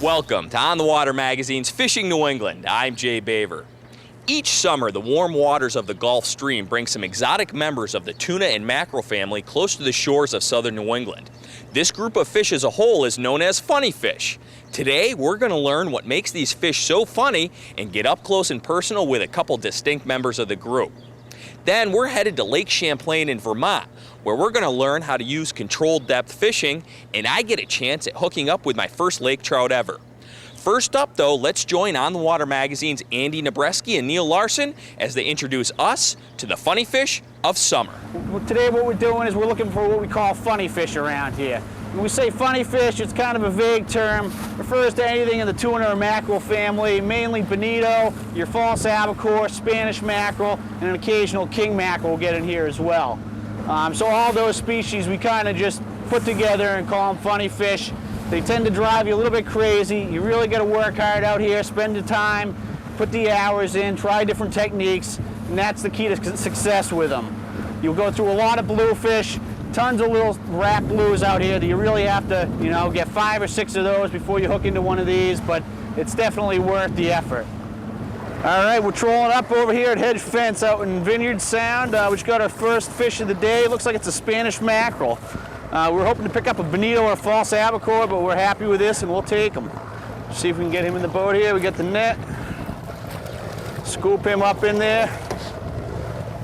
Welcome to On the Water Magazine's Fishing New England. I'm Jay Baver. Each summer, the warm waters of the Gulf Stream bring some exotic members of the tuna and mackerel family close to the shores of southern New England. This group of fish as a whole is known as funny fish. Today, we're going to learn what makes these fish so funny and get up close and personal with a couple distinct members of the group. Then we're headed to Lake Champlain in Vermont, where we're going to learn how to use controlled depth fishing, and I get a chance at hooking up with my first lake trout ever. First up, though, let's join On the Water Magazine's Andy Nabreski and Neal Larsson as they introduce us to the funny fish of summer. Today what we're doing is we're looking for what we call funny fish around here. When we say funny fish, it's kind of a vague term. It refers to anything in the tuna or mackerel family, mainly bonito, your false albacore, Spanish mackerel, and an occasional king mackerel will get in here as well. So all those species we kind of just put together and call them funny fish. They tend to drive you a little bit crazy. You really got to work hard out here, spend the time, put the hours in, try different techniques, and that's the key to success with them. You'll go through a lot of bluefish, tons of little rat blues out here that you really have to, get 5 or 6 of those before you hook into one of these, but it's definitely worth the effort. All right, we're trolling up over here at Hedge Fence out in Vineyard Sound. We just got our first fish of the day. Looks like it's a Spanish mackerel. We're hoping to pick up a bonito or a false albacore, but we're happy with this and we'll take him. See if we can get him in the boat here. We got the net. Scoop him up in there.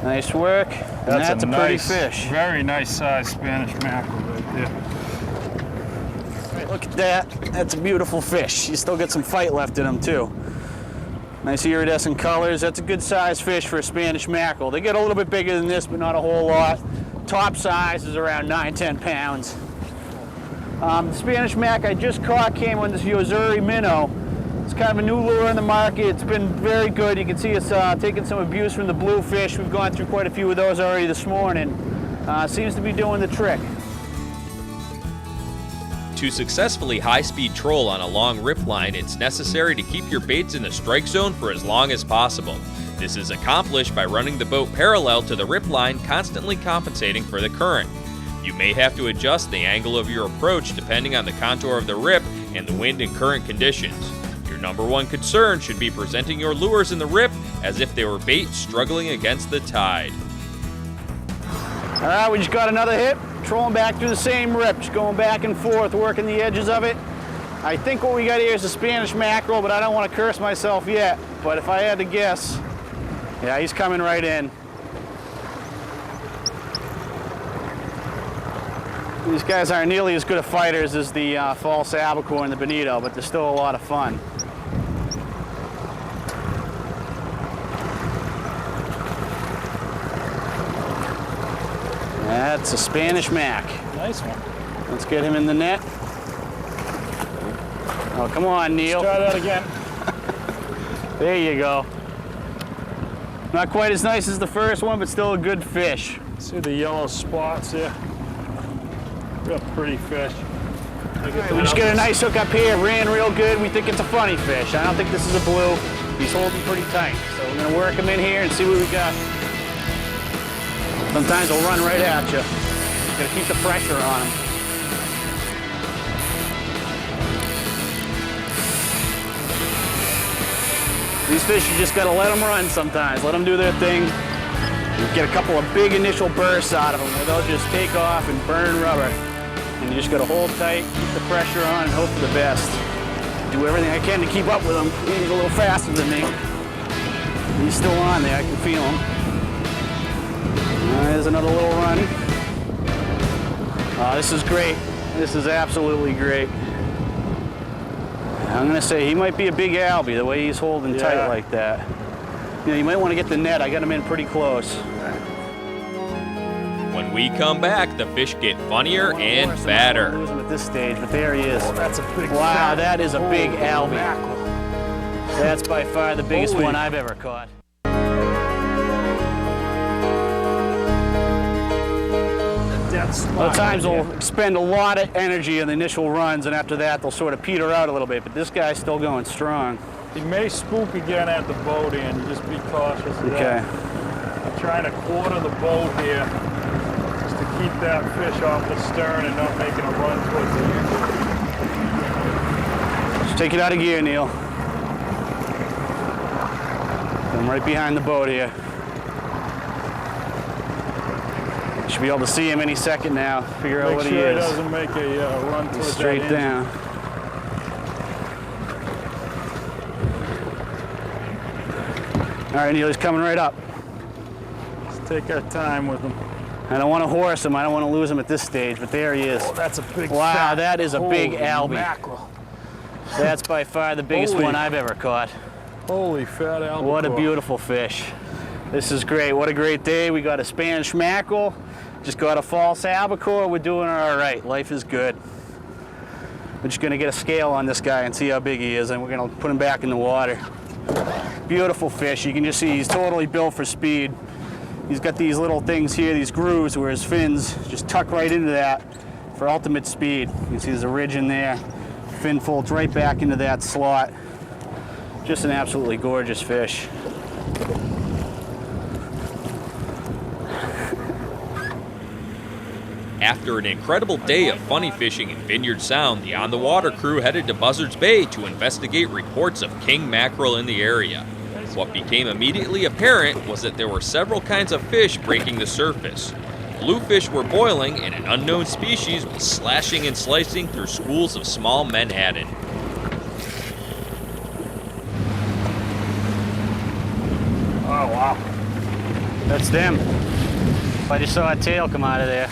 Nice work. And that's a pretty fish. Very nice size Spanish mackerel right there. Right, look at that. That's a beautiful fish. You still got some fight left in him too. Nice iridescent colors. That's a good size fish for a Spanish mackerel. They get a little bit bigger than this, but not a whole lot. Top size is around 9-10 pounds. The Spanish mac I just caught came on this Yozuri minnow. It's kind of a new lure in the market. It's been very good. You can see it's taking some abuse from the bluefish. We've gone through quite a few of those already this morning. Seems to be doing the trick. To successfully high-speed troll on a long rip line, it's necessary to keep your baits in the strike zone for as long as possible. This is accomplished by running the boat parallel to the rip line, constantly compensating for the current. You may have to adjust the angle of your approach depending on the contour of the rip and the wind and current conditions. Your number one concern should be presenting your lures in the rip as if they were bait struggling against the tide. All right, we just got another hit. Trolling back through the same rip, just going back and forth, working the edges of it. I think what we got here is a Spanish mackerel, but I don't want to curse myself yet. But if I had to guess, yeah, he's coming right in. These guys aren't nearly as good of fighters as the false albacore and the bonito, but they're still a lot of fun. That's a Spanish mac. Nice one. Let's get him in the net. Oh, come on, Neal. Let's try that again. There you go. Not quite as nice as the first one, but still a good fish. See the yellow spots here? Real pretty fish. Right, we just got a nice hook up here. Ran real good. We think it's a funny fish. I don't think this is a blue. He's holding pretty tight. So we're going to work him in here and see what we got. Sometimes they'll run right at you. Got to keep the pressure on them. These fish, you just got to let them run sometimes. Let them do their thing. You get a couple of big initial bursts out of them where they'll just take off and burn rubber. And you just got to hold tight, keep the pressure on, and hope for the best. Do everything I can to keep up with him. He's a little faster than me. He's still on there. I can feel him. There's another little run. This is great. This is absolutely great. I'm going to say he might be a big albie, the way he's holding tight like that. You might want to get the net. I got him in pretty close. When we come back, the fish get funnier and fatter. Lose him at this stage, but there he is. Oh, that's a big wow, fat, that is a big albie. Mackerel. That's by far the biggest one I've ever caught. Sometimes they'll expend a lot of energy in the initial runs, and after that they'll sort of peter out a little bit, but this guy's still going strong. He may spook again at the boat end. You just be cautious of that. I'm trying to quarter the boat here just to keep that fish off the stern and not making a run towards the end. Take it out of gear, Neal. I'm right behind the boat here. Should be able to see him any second now. Figure out what he is. Make sure he doesn't make a run towards straight that down. All right, Neal, he's coming right up. Let's take our time with him. I don't want to horse him. I don't want to lose him at this stage, but there he is. Oh, that's a big Wow, fat, that is a big albie. Mackerel. That's by far the biggest Holy. one I've ever caught. Holy fat albacore. What a beautiful fish. This is great. What a great day. We got a Spanish mackerel. Just got a false albacore. We're doing all right. Life is good. We're just going to get a scale on this guy and see how big he is, and we're going to put him back in the water. Beautiful fish. You can just see he's totally built for speed. He's got these little things here, these grooves, where his fins just tuck right into that for ultimate speed. You can see there's a ridge in there. Fin folds right back into that slot. Just an absolutely gorgeous fish. After an incredible day of funny fishing in Vineyard Sound, the On the Water crew headed to Buzzards Bay to investigate reports of king mackerel in the area. What became immediately apparent was that there were several kinds of fish breaking the surface. Bluefish were boiling, and an unknown species was slashing and slicing through schools of small menhaden. Oh, wow. That's them. I just saw a tail come out of there.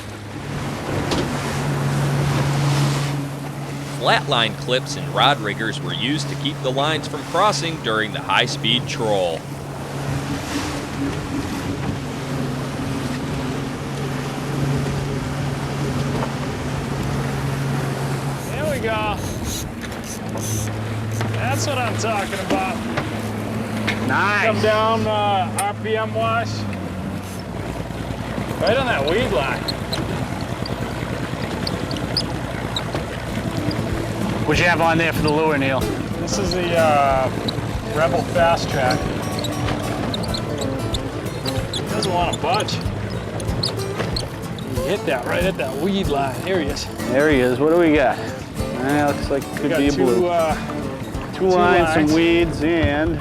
Flatline clips and rod riggers were used to keep the lines from crossing during the high-speed troll. There we go. That's what I'm talking about. Nice. Come down RPM wise. Right on that weed line. What'd you have on there for the lure, Neal? This is the Rebel Fast Track. He doesn't want to budge. You hit that right at that weed line. Here he is. There he is. What do we got? Looks like it could be a blue. Two lines, some weeds, and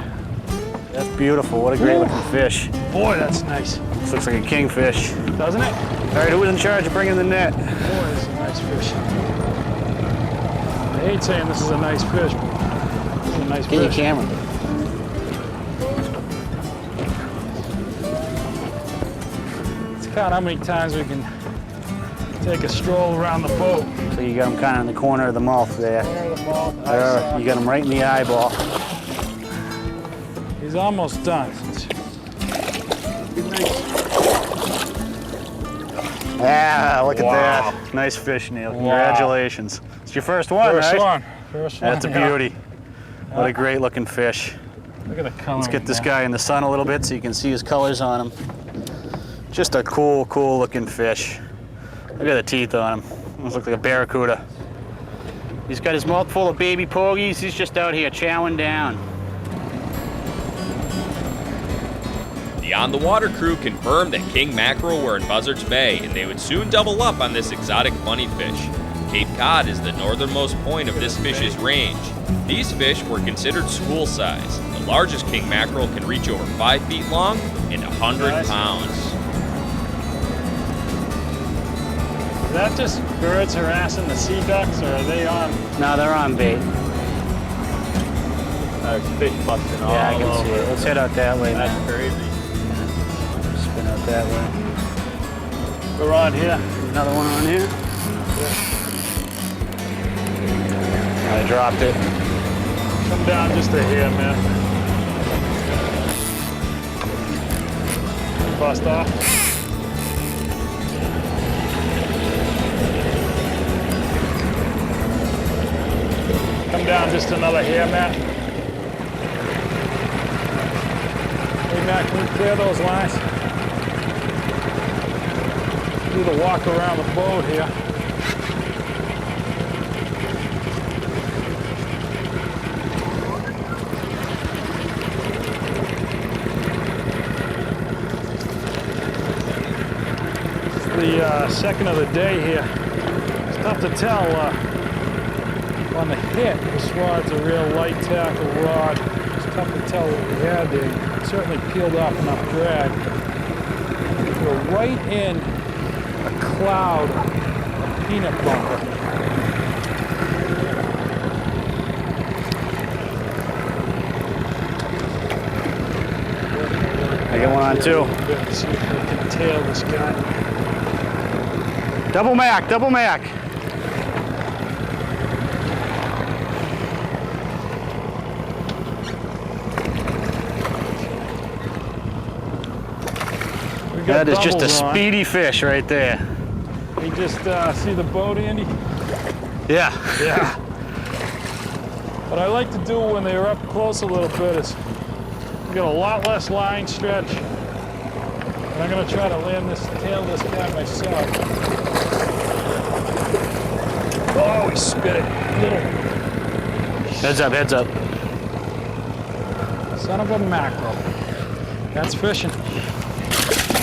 that's beautiful. What a great looking fish. Boy, that's nice. This looks like a kingfish. Doesn't it? All right, who was in charge of bringing the net? Boy, this is a nice fish. I hate saying this is a nice fish, but this is a nice Get your fish. camera. Let's count how many times we can take a stroll around the boat. So you got him kind of in the corner of the mouth there. You got him right in the eyeball. He's almost done. Ah, look at Wow. that. Nice fish, Neal. Wow. Congratulations. It's your first one, First right? one. First one. That's a beauty. What a great looking fish. Look at the color. Let's get this guy in the sun a little bit so you can see his colors on him. Just a cool, cool looking fish. Look at the teeth on him. Almost looks like a barracuda. He's got his mouth full of baby pogies. He's just out here chowing down. The On the Water crew confirmed that king mackerel were in Buzzards Bay, and they would soon double up on this exotic funny fish. Cape Cod is the northernmost point of this fish's range. These fish were considered school size. The largest king mackerel can reach over 5 feet long and 100 pounds. Is that just birds harassing the sea ducks, or are they on? No, they're on bait. Fish busting all Yeah, I can over. see it. Let's head out that way, man. That's crazy. Spin out that way. They're on here. Another one on here. I dropped it. Come down just to here, man. Bust off. Come down just another hair, Matt. Hey, Matt, can you clear those lines? Do the walk around the boat here. It's the second of the day here. It's tough to tell on the hit, this rod's a real light tackle rod. It's tough to tell what we had there. It certainly peeled off enough drag. We're right in a cloud of peanut bunker. I get one on too. See if we can tail this guy. Double Mac, double Mac. That is just a speedy fish right there. You just see the boat, Andy? Yeah. Yeah. What I like to do when they're up close a little bit is get a lot less line stretch. And I'm gonna try to tail this guy myself. Oh, he spit it. Little. Heads up, heads up. Son of a mackerel. That's fishing.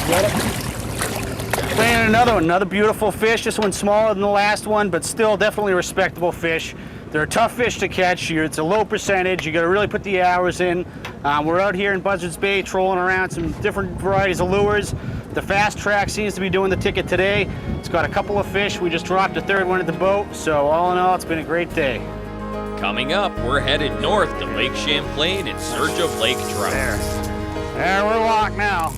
Got it. Playing another one, another beautiful fish. This one's smaller than the last one, but still definitely respectable fish. They're a tough fish to catch. It's a low percentage. You got to really put the hours in. We're out here in Buzzards Bay trolling around some different varieties of lures. The Fast Track seems to be doing the ticket today. It's got a couple of fish. We just dropped a third one at the boat. So all in all, it's been a great day. Coming up, we're headed north to Lake Champlain in search of lake trout. There, we're locked now.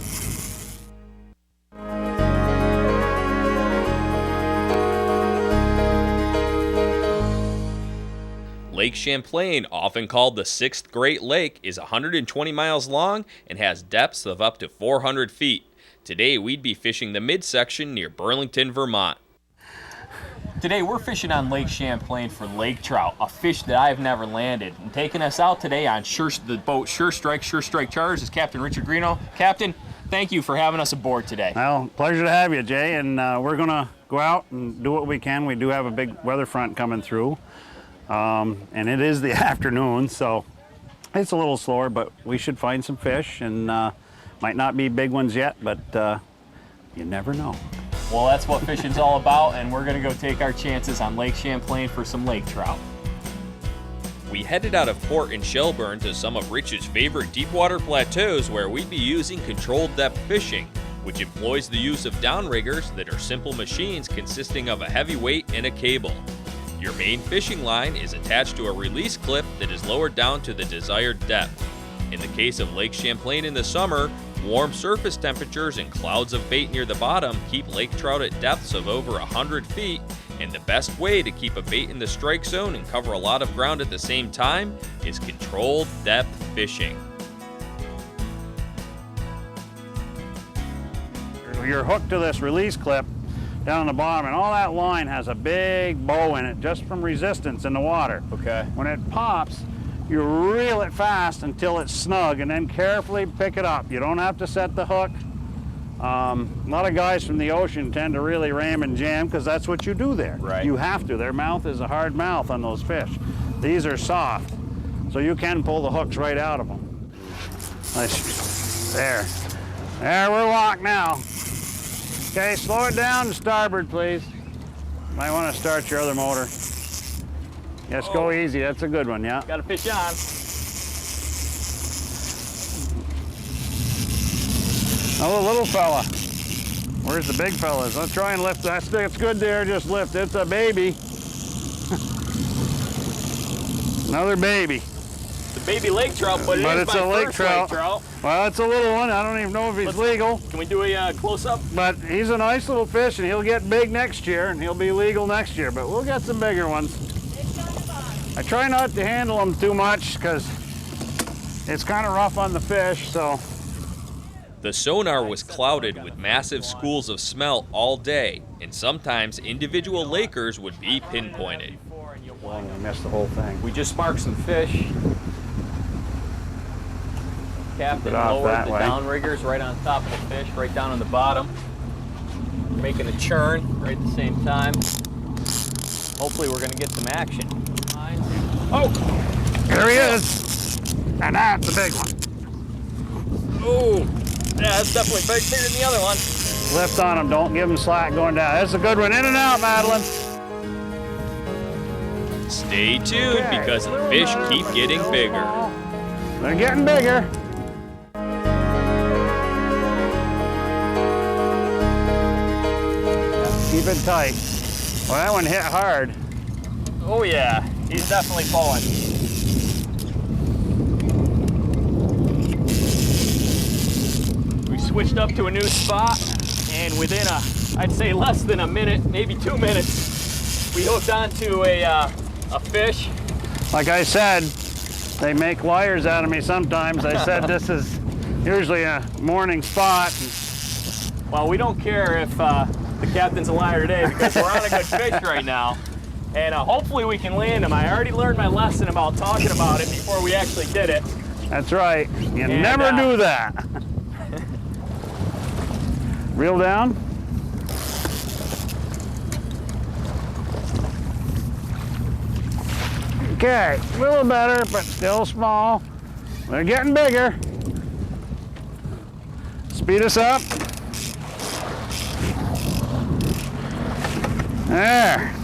Lake Champlain, often called the Sixth Great Lake, is 120 miles long and has depths of up to 400 feet. Today, we'd be fishing the midsection near Burlington, Vermont. Today, we're fishing on Lake Champlain for lake trout, a fish that I've never landed. And taking us out today on the boat Sure Strike Charters is Captain Rich Greenough. Captain, thank you for having us aboard today. Well, pleasure to have you, Jay. And we're going to go out and do what we can. We do have a big weather front coming through. And it is the afternoon, so it's a little slower, but we should find some fish, and might not be big ones yet, but you never know. Well, that's what fishing's all about, and we're gonna go take our chances on Lake Champlain for some lake trout. We headed out of port in Shelburne to some of Rich's favorite deep water plateaus where we'd be using controlled depth fishing, which employs the use of downriggers that are simple machines consisting of a heavy weight and a cable. Your main fishing line is attached to a release clip that is lowered down to the desired depth. In the case of Lake Champlain in the summer, warm surface temperatures and clouds of bait near the bottom keep lake trout at depths of over 100 feet, and the best way to keep a bait in the strike zone and cover a lot of ground at the same time is controlled depth fishing. You're hooked to this release clip down on the bottom, and all that line has a big bow in it just from resistance in the water. Okay. When it pops, you reel it fast until it's snug and then carefully pick it up. You don't have to set the hook. A lot of guys from the ocean tend to really ram and jam because that's what you do there. Right. You have to. Their mouth is a hard mouth on those fish. These are soft, so you can pull the hooks right out of them. Nice. There. There, we're locked now. Okay, slow it down to starboard, please. Might want to start your other motor. Yes, go easy. That's a good one, yeah. Got a fish on. Oh, the little fella. Where's the big fellas? Let's try and lift that. It's good there, just lift. It's a baby. Another baby. The baby lake trout, but it's a lake trout. Well, it's a little one. I don't even know if he's legal. Can we do a close-up? But he's a nice little fish, and he'll get big next year, and he'll be legal next year. But we'll get some bigger ones. I try not to handle them too much because it's kind of rough on the fish, so. The sonar was clouded with massive schools of smelt all day, and sometimes individual lakers would be pinpointed. Well, we missed the whole thing. We just marked some fish. Captain lowered the downriggers right on top of the fish, right down on the bottom. We're making a churn right at the same time. Hopefully we're gonna get some action. Oh! There he is! And that's a big one. Oh! Yeah, that's definitely bigger than the other one. Lift on him, don't give him slack going down. That's a good one. In and out, Madeline. Stay tuned because the fish keep getting bigger. They're getting bigger. Keep it tight. Well, that one hit hard. Oh yeah, he's definitely pulling. We switched up to a new spot, and within I'd say less than a minute, maybe 2 minutes, we hooked onto a fish. Like I said, they make liars out of me sometimes. I said this is usually a morning spot. Well, we don't care if the captain's a liar today because we're on a good fish right now. And hopefully we can land him. I already learned my lesson about talking about it before we actually did it. That's right. You never do that. Reel down. Okay, a little better, but still small. They're getting bigger. Speed us up. There.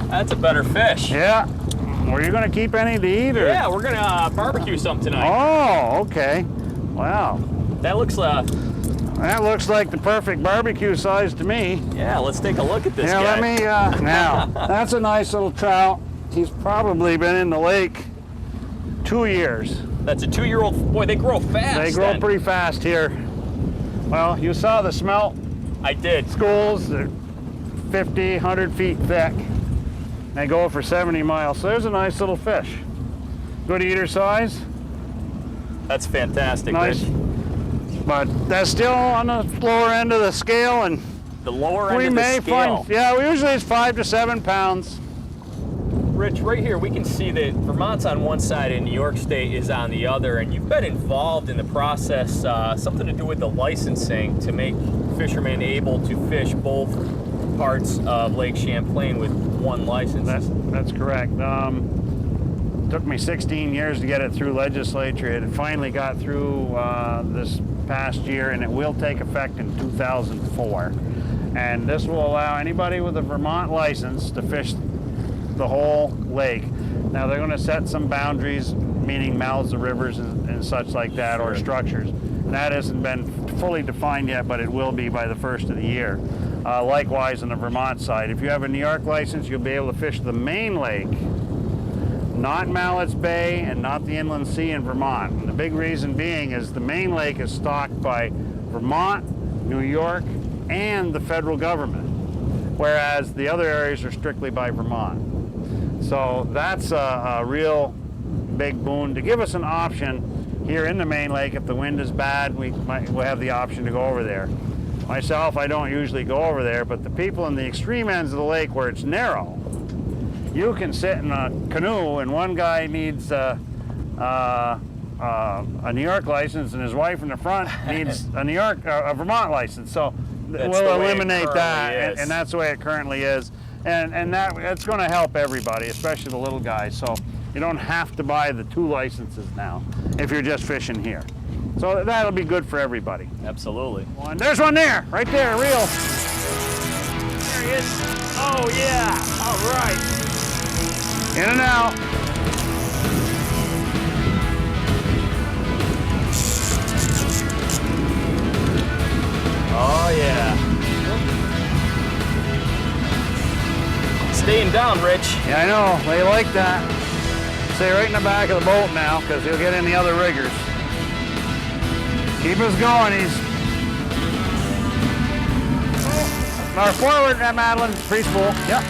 That's a better fish. Yeah. Were you going to keep any to eat? Or? Yeah, we're going to barbecue some tonight. Oh, okay. Wow. That looks like the perfect barbecue size to me. Yeah, let's take a look at this guy. Let me, now, that's a nice little trout. He's probably been in the lake 2 years. That's a 2-year-old. Boy, they grow fast. They grow pretty fast here. Well, you saw the smelt. I did. Schools, they're 50, 100 feet thick. They go for 70 miles. So there's a nice little fish. Good eater size. That's fantastic. Nice. Rich. But that's still on the lower end of the scale, and the lower end of the scale. Yeah, we usually it's 5 to 7 pounds. Rich, right here we can see that Vermont's on one side and New York State is on the other, and you've been involved in the process, something to do with the licensing to make fishermen able to fish both parts of Lake Champlain with one license. That's correct. Took me 16 years to get it through legislature. It finally got through this past year, and it will take effect in 2004. And this will allow anybody with a Vermont license to fish the whole lake. Now they're going to set some boundaries, meaning mouths of rivers and such like that, or structures. And that hasn't been fully defined yet, but it will be by the first of the year. Likewise on the Vermont side, if you have a New York license, you'll be able to fish the main lake, not Mallett's Bay and not the inland sea in Vermont. And the big reason being is the main lake is stocked by Vermont, New York, and the federal government, whereas the other areas are strictly by Vermont. So that's a real big boon to give us an option here in the main lake. If the wind is bad, we'll have the option to go over there. Myself, I don't usually go over there, but the people in the extreme ends of the lake where it's narrow, you can sit in a canoe and one guy needs a New York license and his wife in the front needs a Vermont license. So we'll eliminate that, and that's the way it currently is. And it's going to help everybody, especially the little guys. So you don't have to buy the 2 licenses now if you're just fishing here. So that'll be good for everybody. Absolutely. And there's one there, right there, reel. There he is. Oh yeah, all right. In and out. Oh yeah. Staying down, Rich. Yeah, I know, they like that. Stay right in the back of the boat now, because he'll get in the other riggers. Keep us going, he's... Our forward, Madeline's preschool. Yep.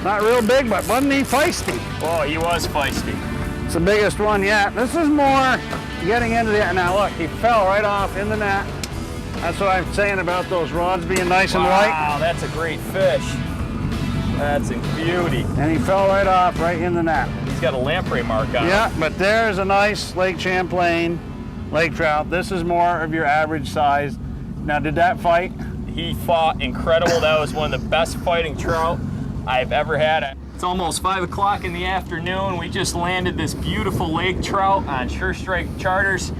Not real big, but wasn't he feisty? Oh, he was feisty. It's the biggest one yet. This is more getting into the... Now look, he fell right off in the net. That's what I'm saying about those rods being nice and light. Wow, that's a great fish. That's a beauty. And he fell right off, right in the net. He's got a lamprey mark on him. Yeah, but there's a nice Lake Champlain lake trout. This is more of your average size. Now, did that fight? He fought incredible. That was one of the best fighting trout I've ever had. It's almost 5 o'clock in the afternoon. We just landed this beautiful lake trout on Sure Strike Charters.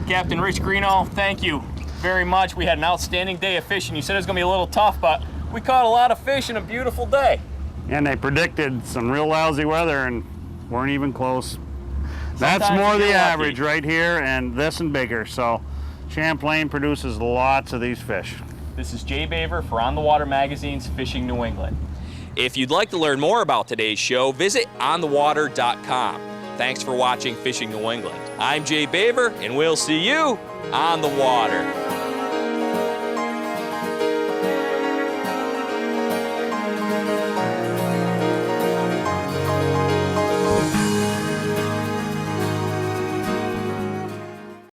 Captain Rich Greenough, thank you very much. We had an outstanding day of fishing. You said it was going to be a little tough, but we caught a lot of fish in a beautiful day. And they predicted some real lousy weather and weren't even close. That's Sometimes more you the get lucky. average right here, and this and bigger. So Champlain produces lots of these fish. This is Jay Baver for On the Water Magazine's Fishing New England. If you'd like to learn more about today's show, visit onthewater.com. Thanks for watching Fishing New England. I'm Jay Baver, and we'll see you on the water.